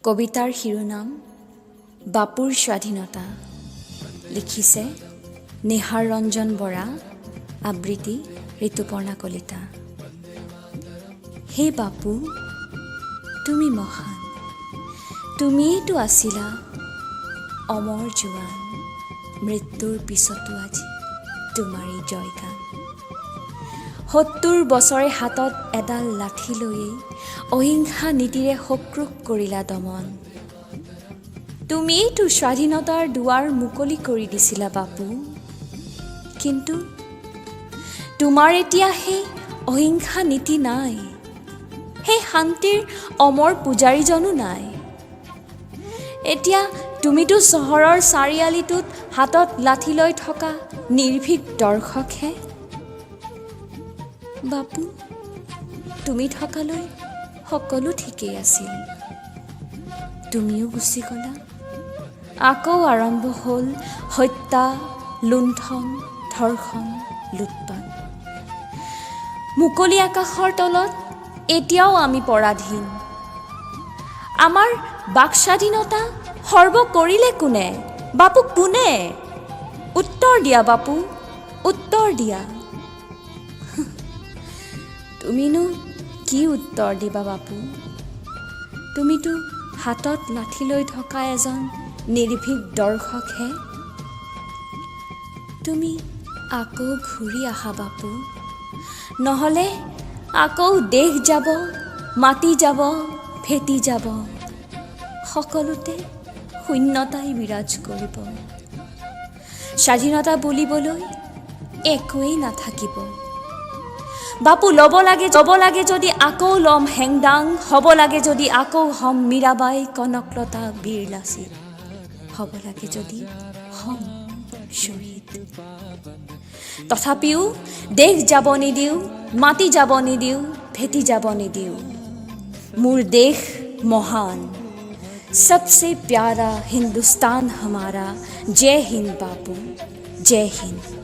কবিতাৰ শিৰোনাম বাপুৰ স্বাধীনতা। লিখিছে নিহাৰ ৰঞ্জন বৰা, আবৃত্তি ঋতুপৰ্ণা কলিতা। হে বাপু, তুমি মহান, তুমিয়েইতো আছিলা অমৰ জোৱান। মৃত্যুৰ পিছতো আজি তোমাৰেই জয়গান। ৭০ বছৰে হাতত এডাল লাঠি লৈয়ে অহিংসা নীতিৰে শত্ৰুক কৰিলা দমন। তুমিয়েইতো স্বাধীনতাৰ দুৱাৰ মুকলি কৰি দিছিলা বাপু। কিন্তু তোমাৰ এতিয়া সেই অহিংসা নীতি নাই, সেই শান্তিৰ অমৰ পূজাৰীজনো নাই। এতিয়া তুমিতো চহৰৰ চাৰিআলিটোত হাতত লাঠি লৈ থকা নিৰ্ভীক দৰ্শকহে। বাপু, তুমি থকালৈ সকলো ঠিকেই আছিল। তুমিও গুচি গলা, আকৌ আৰম্ভ হ'ল হত্যা, লুণ্ঠন, ধৰ্ষণ, লুটপাত। মুকলি আকাশৰ তলত এতিয়াও আমি পৰাধীন। আমাৰ বাক স্বাধীনতা সৰ্ব কৰিলে কোনে? বাপু কোনে? উত্তৰ দিয়া বাপু, উত্তৰ দিয়া। তুমিনো কি উত্তৰ দিবা বাপু? তুমিতো হাতত লাঠি লৈ থকা এজন নিৰ্ভীক দৰ্শকহে। তুমি আকৌ ঘূৰি আহা বাপু, নহ'লে আকৌ দেশ যাব, মাটি যাব, ভেটি যাব। সকলোতে শূন্যতাই বিৰাজ কৰিব। স্বাধীনতা বুলিবলৈ একোৱেই নাথাকিব। বাপু, ল'ব লাগে যদি আকৌ ল'ম হেংদাং, হ'ব লাগে যদি আকৌ হ'ম মীৰাবাই, কনকলতা, বীৰ লাচিত, হ'ব লাগে যদি হ'ম শ্বহীদ। তথাপিও দেশ যাব নিদিওঁ, মাটি যাব নিদিওঁ, ভেটি যাব নিদিওঁ। মোৰ দেশ মহান, सबसे प्यारा हिंदुस्तान हमारा। जय हिंद बापू, जय हिंद।